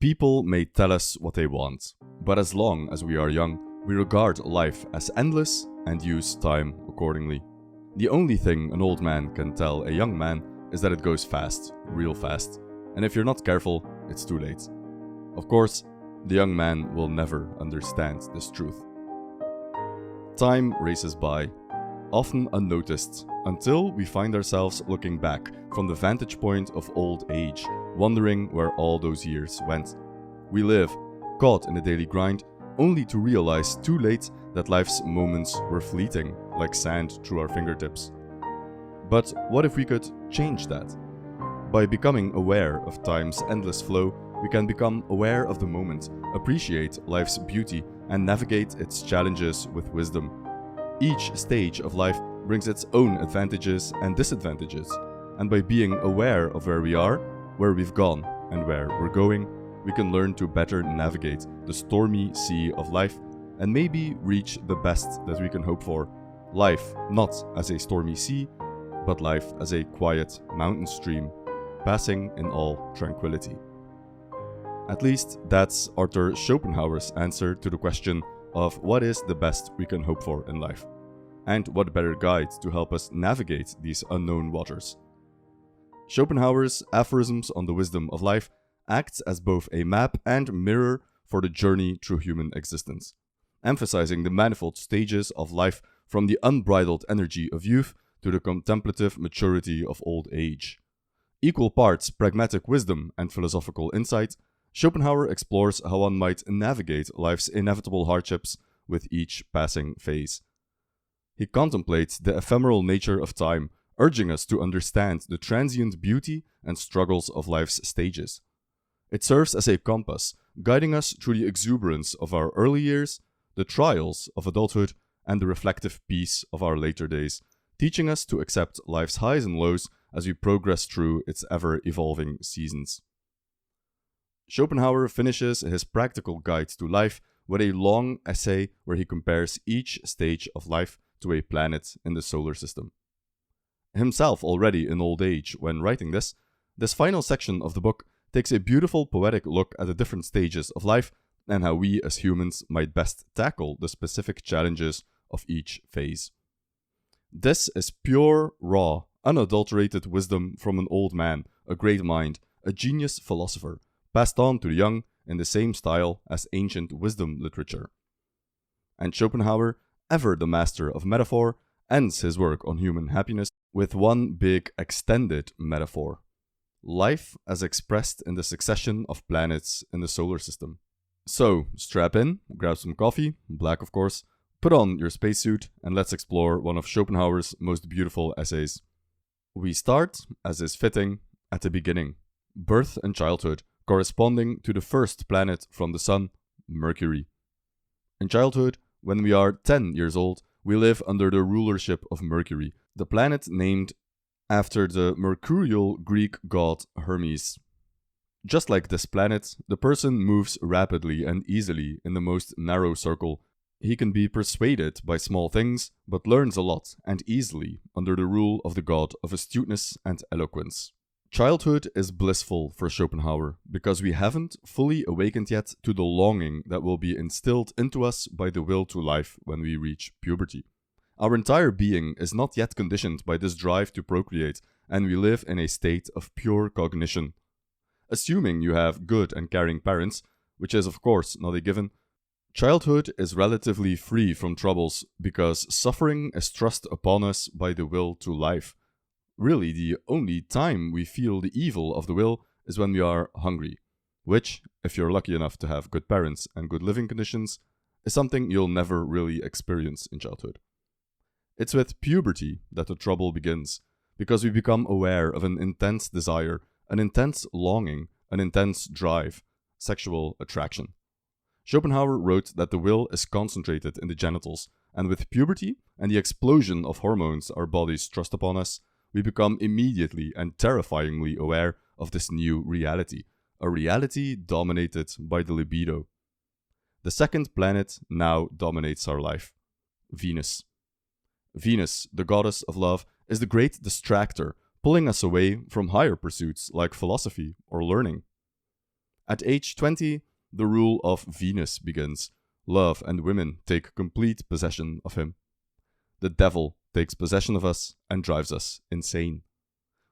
People may tell us what they want, but as long as we are young, we regard life as endless and use time accordingly. The only thing an old man can tell a young man is that it goes fast, real fast, and if you're not careful, it's too late. Of course, the young man will never understand this truth. Time races by, often unnoticed, until we find ourselves looking back from the vantage point of old age, wondering where all those years went. We live, caught in the daily grind, only to realize too late that life's moments were fleeting, like sand through our fingertips. But what if we could change that? By becoming aware of time's endless flow, we can become aware of the moment, appreciate life's beauty, and navigate its challenges with wisdom. Each stage of life brings its own advantages and disadvantages, and by being aware of where we are, where we've gone, and where we're going, we can learn to better navigate the stormy sea of life and maybe reach the best that we can hope for. Life not as a stormy sea, but life as a quiet mountain stream, passing in all tranquility. At least that's Arthur Schopenhauer's answer to the question of what is the best we can hope for in life, and what better guide to help us navigate these unknown waters. Schopenhauer's Aphorisms on the Wisdom of Life acts as both a map and mirror for the journey through human existence, emphasizing the manifold stages of life from the unbridled energy of youth to the contemplative maturity of old age. Equal parts pragmatic wisdom and philosophical insight, Schopenhauer explores how one might navigate life's inevitable hardships with each passing phase. He contemplates the ephemeral nature of time, urging us to understand the transient beauty and struggles of life's stages. It serves as a compass, guiding us through the exuberance of our early years, the trials of adulthood, and the reflective peace of our later days, teaching us to accept life's highs and lows as we progress through its ever-evolving seasons. Schopenhauer finishes his practical guide to life with a long essay where he compares each stage of life to a planet in the solar system. Himself already in old age when writing this final section of the book takes a beautiful poetic look at the different stages of life and how we as humans might best tackle the specific challenges of each phase. This is pure, raw, unadulterated wisdom from an old man, a great mind, a genius philosopher, passed on to the young in the same style as ancient wisdom literature. And Schopenhauer, ever the master of metaphor, ends his work on human happiness with one big extended metaphor: life as expressed in the succession of planets in the solar system. So, strap in, grab some coffee, black of course, put on your spacesuit, and let's explore one of Schopenhauer's most beautiful essays. We start, as is fitting, at the beginning, birth and childhood, corresponding to the first planet from the Sun, Mercury. In childhood, when we are 10 years old, we live under the rulership of Mercury, the planet named after the mercurial Greek god Hermes. Just like this planet, the person moves rapidly and easily in the most narrow circle. He can be persuaded by small things, but learns a lot and easily under the rule of the god of astuteness and eloquence. Childhood is blissful for Schopenhauer because we haven't fully awakened yet to the longing that will be instilled into us by the will to life when we reach puberty. Our entire being is not yet conditioned by this drive to procreate, and we live in a state of pure cognition. Assuming you have good and caring parents, which is of course not a given, childhood is relatively free from troubles because suffering is thrust upon us by the will to life. Really, the only time we feel the evil of the will is when we are hungry, which, if you're lucky enough to have good parents and good living conditions, is something you'll never really experience in childhood. It's with puberty that the trouble begins, because we become aware of an intense desire, an intense longing, an intense drive, sexual attraction. Schopenhauer wrote that the will is concentrated in the genitals, and with puberty and the explosion of hormones our bodies thrust upon us, we become immediately and terrifyingly aware of this new reality, a reality dominated by the libido. The second planet now dominates our life: Venus. Venus, the goddess of love, is the great distractor, pulling us away from higher pursuits like philosophy or learning. At age 20, the rule of Venus begins. Love and women take complete possession of him. The devil takes possession of us and drives us insane.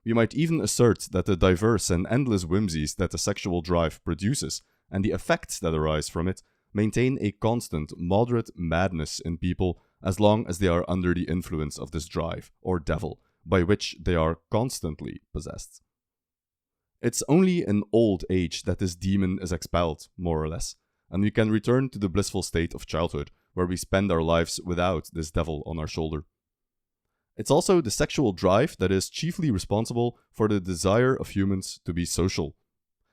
We might even assert that the diverse and endless whimsies that the sexual drive produces and the effects that arise from it maintain a constant, moderate madness in people as long as they are under the influence of this drive, or devil, by which they are constantly possessed. It's only in old age that this demon is expelled, more or less, and we can return to the blissful state of childhood, where we spend our lives without this devil on our shoulder. It's also the sexual drive that is chiefly responsible for the desire of humans to be social.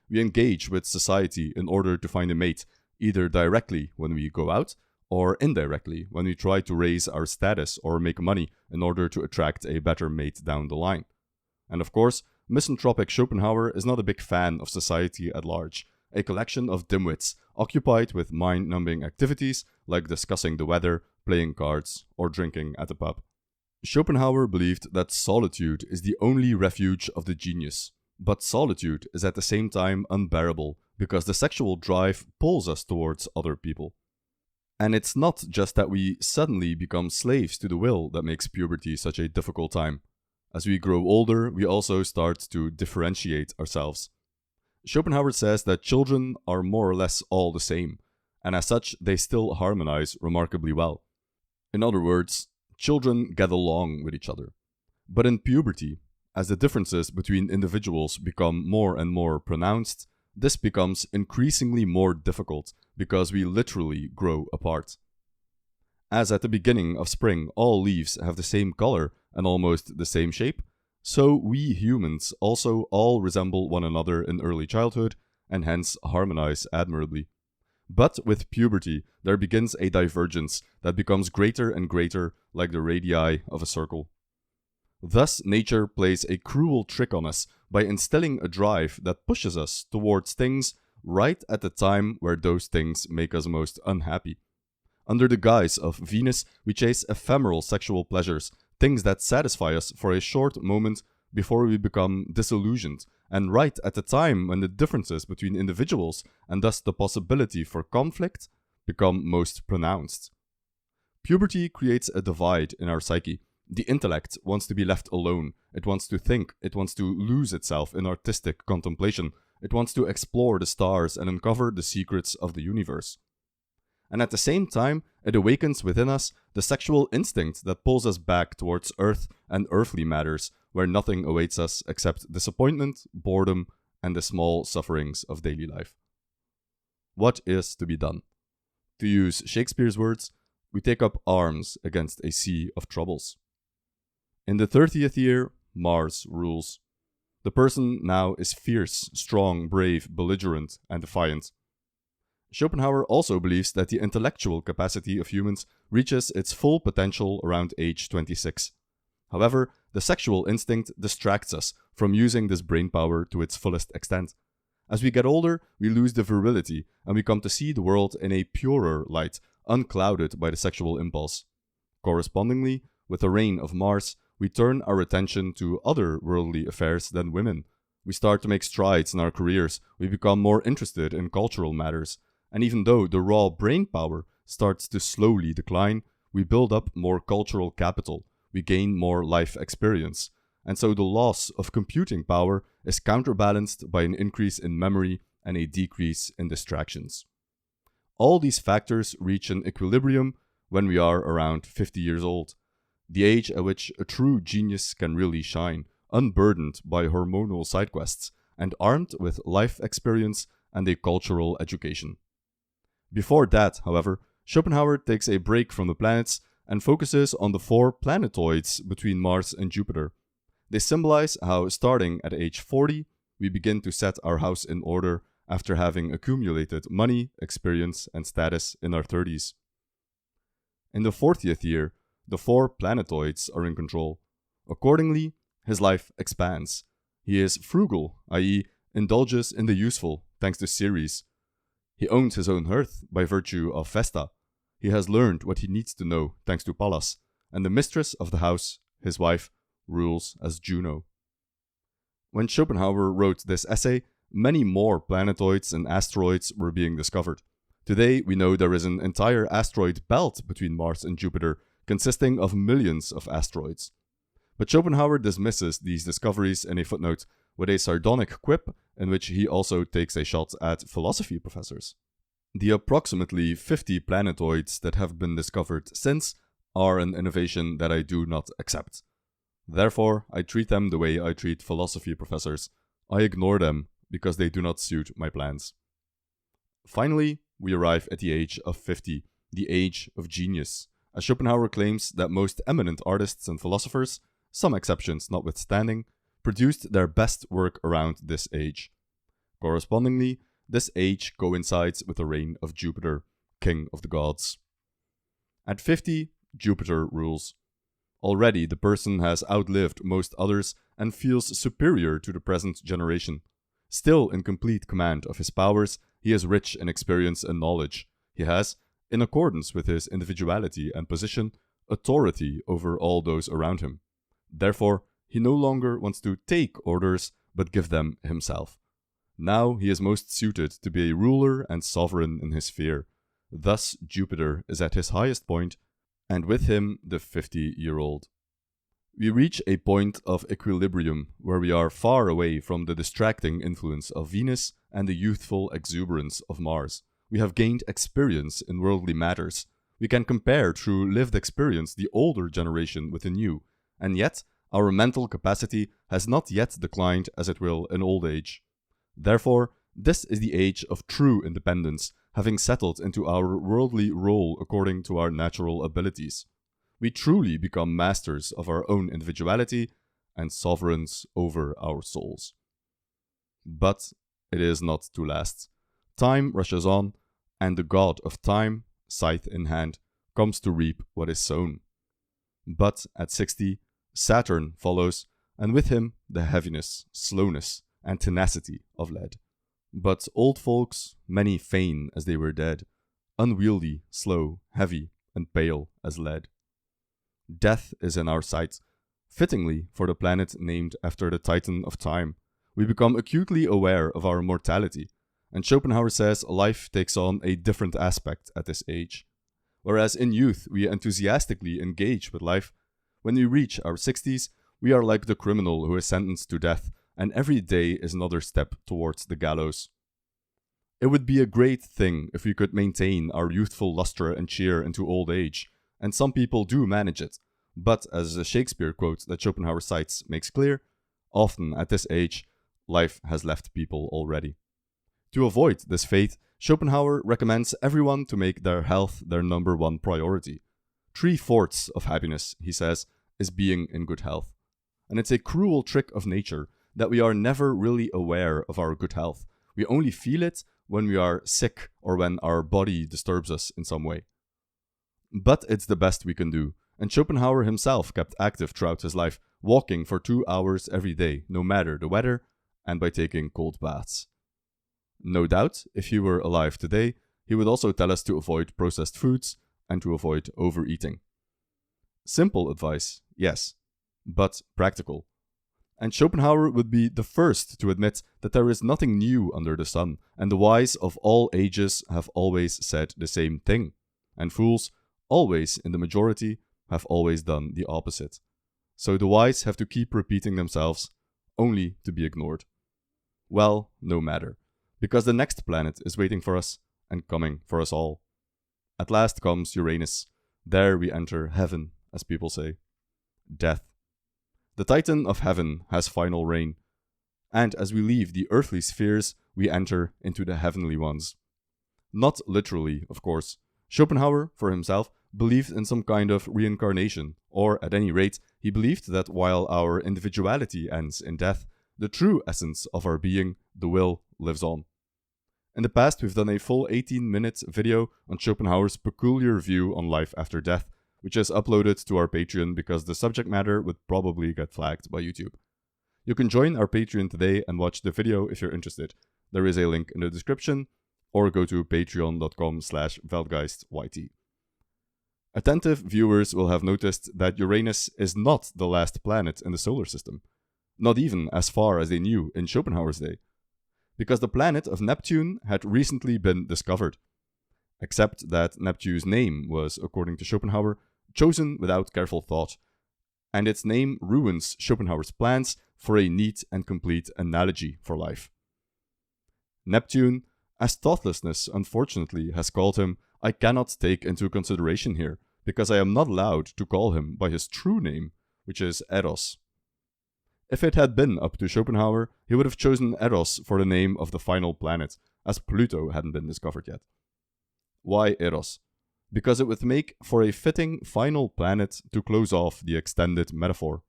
We engage with society in order to find a mate, either directly when we go out, or indirectly when we try to raise our status or make money in order to attract a better mate down the line. And of course, misanthropic Schopenhauer is not a big fan of society at large, a collection of dimwits occupied with mind-numbing activities like discussing the weather, playing cards, or drinking at a pub. Schopenhauer believed that solitude is the only refuge of the genius, but solitude is at the same time unbearable because the sexual drive pulls us towards other people. And it's not just that we suddenly become slaves to the will that makes puberty such a difficult time. As we grow older, we also start to differentiate ourselves. Schopenhauer says that children are more or less all the same, and as such, they still harmonize remarkably well. In other words, children get along with each other. But in puberty, as the differences between individuals become more and more pronounced, this becomes increasingly more difficult because we literally grow apart. As at the beginning of spring all leaves have the same color and almost the same shape, so we humans also all resemble one another in early childhood and hence harmonize admirably. But with puberty, there begins a divergence that becomes greater and greater like the radii of a circle. Thus, nature plays a cruel trick on us by instilling a drive that pushes us towards things right at the time where those things make us most unhappy. Under the guise of Venus, we chase ephemeral sexual pleasures, things that satisfy us for a short moment before we become disillusioned, and right at the time when the differences between individuals, and thus the possibility for conflict, become most pronounced. Puberty creates a divide in our psyche. The intellect wants to be left alone. It wants to think. It wants to lose itself in artistic contemplation. It wants to explore the stars and uncover the secrets of the universe. And at the same time, it awakens within us the sexual instinct that pulls us back towards earth and earthly matters, where nothing awaits us except disappointment, boredom, and the small sufferings of daily life. What is to be done? To use Shakespeare's words, we take up arms against a sea of troubles. In the 30th year, Mars rules. The person now is fierce, strong, brave, belligerent, and defiant. Schopenhauer also believes that the intellectual capacity of humans reaches its full potential around age 26. However, the sexual instinct distracts us from using this brain power to its fullest extent. As we get older, we lose the virility and we come to see the world in a purer light, unclouded by the sexual impulse. Correspondingly, with the reign of Mars, we turn our attention to other worldly affairs than women. We start to make strides in our careers, we become more interested in cultural matters, and even though the raw brain power starts to slowly decline, we build up more cultural capital, we gain more life experience, and so the loss of computing power is counterbalanced by an increase in memory and a decrease in distractions. All these factors reach an equilibrium when we are around 50 years old, the age at which a true genius can really shine, unburdened by hormonal side quests and armed with life experience and a cultural education. Before that, however, Schopenhauer takes a break from the planets and focuses on the 4 planetoids between Mars and Jupiter. They symbolize how, starting at age 40, we begin to set our house in order after having accumulated money, experience, and status in our 30s. In the 40th year, the 4 planetoids are in control. Accordingly, his life expands. He is frugal, i.e., indulges in the useful, thanks to Ceres. He owns his own hearth by virtue of Vesta. He has learned what he needs to know thanks to Pallas, and the mistress of the house, his wife, rules as Juno. When Schopenhauer wrote this essay, many more planetoids and asteroids were being discovered. Today, we know there is an entire asteroid belt between Mars and Jupiter, consisting of millions of asteroids. But Schopenhauer dismisses these discoveries in a footnote with a sardonic quip in which he also takes a shot at philosophy professors. The approximately 50 planetoids that have been discovered since are an innovation that I do not accept. Therefore, I treat them the way I treat philosophy professors. I ignore them because they do not suit my plans. Finally, we arrive at the age of 50, the age of genius, as Schopenhauer claims that most eminent artists and philosophers, some exceptions notwithstanding, produced their best work around this age. Correspondingly, this age coincides with the reign of Jupiter, king of the gods. At 50, Jupiter rules. Already the person has outlived most others and feels superior to the present generation. Still in complete command of his powers, he is rich in experience and knowledge. He has, in accordance with his individuality and position, authority over all those around him. Therefore, he no longer wants to take orders, but give them himself. Now he is most suited to be a ruler and sovereign in his sphere. Thus Jupiter is at his highest point, and with him the 50-year-old. We reach a point of equilibrium where we are far away from the distracting influence of Venus and the youthful exuberance of Mars. We have gained experience in worldly matters. We can compare through lived experience the older generation with the new, and yet our mental capacity has not yet declined as it will in old age. Therefore, this is the age of true independence, having settled into our worldly role according to our natural abilities. We truly become masters of our own individuality and sovereigns over our souls. But it is not to last. Time rushes on, and the god of time, scythe in hand, comes to reap what is sown. But at 60, Saturn follows, and with him the heaviness, slowness, and tenacity of lead. But old folks, many feign as they were dead, unwieldy, slow, heavy, and pale as lead. Death is in our sight. Fittingly, for the planet named after the Titan of time, we become acutely aware of our mortality, and Schopenhauer says life takes on a different aspect at this age. Whereas in youth we enthusiastically engage with life, when we reach our 60s, we are like the criminal who is sentenced to death, and every day is another step towards the gallows. It would be a great thing if we could maintain our youthful luster and cheer into old age, and some people do manage it, but as a Shakespeare quote that Schopenhauer cites makes clear, often at this age, life has left people already. To avoid this fate, Schopenhauer recommends everyone to make their health their number one priority. 3/4 of happiness, he says, is being in good health. And it's a cruel trick of nature that we are never really aware of our good health. We only feel it when we are sick or when our body disturbs us in some way. But it's the best we can do, and Schopenhauer himself kept active throughout his life, walking for 2 hours every day, no matter the weather, and by taking cold baths. No doubt, if he were alive today, he would also tell us to avoid processed foods and to avoid overeating. Simple advice, yes, but practical. And Schopenhauer would be the first to admit that there is nothing new under the sun, and the wise of all ages have always said the same thing, and fools, always in the majority, have always done the opposite. So the wise have to keep repeating themselves, only to be ignored. Well, no matter, because the next planet is waiting for us and coming for us all. At last comes Uranus. There we enter heaven, as people say. Death. The Titan of heaven has final reign, and as we leave the earthly spheres, we enter into the heavenly ones. Not literally, of course. Schopenhauer, for himself, believed in some kind of reincarnation, or at any rate, he believed that while our individuality ends in death, the true essence of our being, the will, lives on. In the past, we've done a full 18-minute video on Schopenhauer's peculiar view on life after death, which is uploaded to our Patreon because the subject matter would probably get flagged by YouTube. You can join our Patreon today and watch the video if you're interested. There is a link in the description, or go to patreon.com/veldgeistyt. Attentive viewers will have noticed that Uranus is not the last planet in the solar system, not even as far as they knew in Schopenhauer's day. because the planet of Neptune had recently been discovered. Except that Neptune's name was, according to Schopenhauer, chosen without careful thought, and its name ruins Schopenhauer's plans for a neat and complete analogy for life. Neptune, as thoughtlessness unfortunately has called him, I cannot take into consideration here, because I am not allowed to call him by his true name, which is Eros. If it had been up to Schopenhauer, he would have chosen Eros for the name of the final planet, as Pluto hadn't been discovered yet. Why Eros? Because it would make for a fitting final planet to close off the extended metaphor.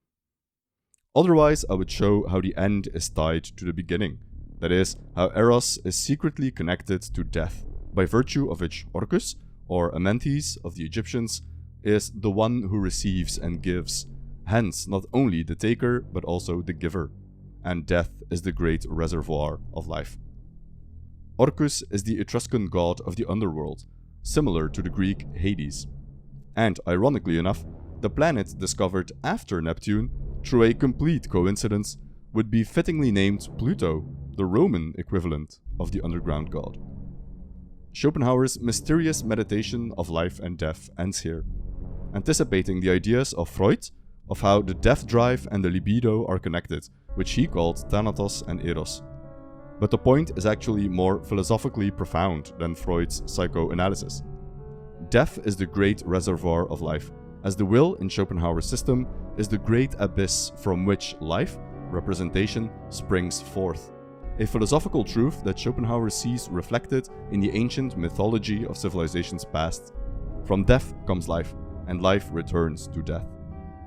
Otherwise, I would show how the end is tied to the beginning, that is, how Eros is secretly connected to death, by virtue of which Orcus, or Amentes of the Egyptians, is the one who receives and gives, hence not only the taker but also the giver, and death is the great reservoir of life. Orcus is the Etruscan god of the underworld, similar to the Greek Hades, and ironically enough, the planet discovered after Neptune, through a complete coincidence, would be fittingly named Pluto, the Roman equivalent of the underground god. Schopenhauer's mysterious meditation of life and death ends here, anticipating the ideas of Freud of how the death drive and the libido are connected, which he called Thanatos and Eros. But the point is actually more philosophically profound than Freud's psychoanalysis. Death is the great reservoir of life, as the will in Schopenhauer's system is the great abyss from which life, representation, springs forth. A philosophical truth that Schopenhauer sees reflected in the ancient mythology of civilizations past. From death comes life, and life returns to death.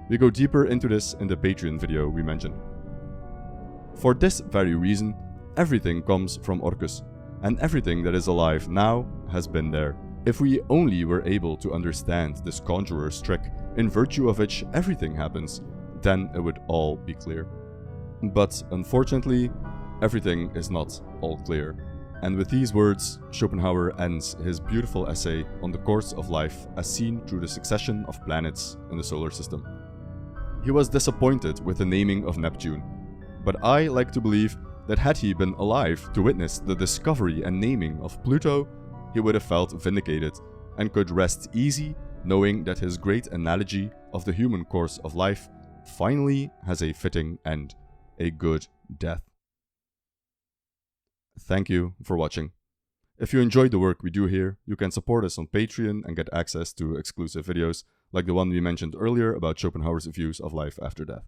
We go deeper into this in the Patreon video we mentioned. For this very reason, everything comes from Orcus, and everything that is alive now has been there. If we only were able to understand this conjurer's trick, in virtue of which everything happens, then it would all be clear. But unfortunately, everything is not all clear. And with these words, Schopenhauer ends his beautiful essay on the course of life as seen through the succession of planets in the solar system. He was disappointed with the naming of Neptune, but I like to believe that had he been alive to witness the discovery and naming of Pluto, he would have felt vindicated and could rest easy knowing that his great analogy of the human course of life finally has a fitting end, a good death. Thank you for watching. If you enjoyed the work we do here, you can support us on Patreon and get access to exclusive videos like the one we mentioned earlier about Schopenhauer's views of life after death.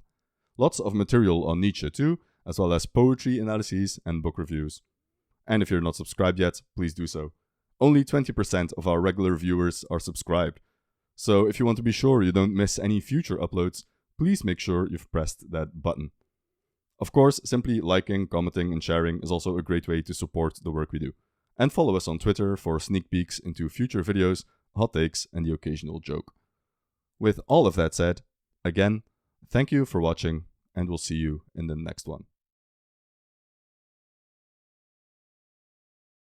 Lots of material on Nietzsche too, as well as poetry analyses and book reviews. And if you're not subscribed yet, please do so. Only 20% of our regular viewers are subscribed. So if you want to be sure you don't miss any future uploads, please make sure you've pressed that button. Of course, simply liking, commenting, and sharing is also a great way to support the work we do. And follow us on Twitter for sneak peeks into future videos, hot takes, and the occasional joke. With all of that said, again, thank you for watching, and we'll see you in the next one.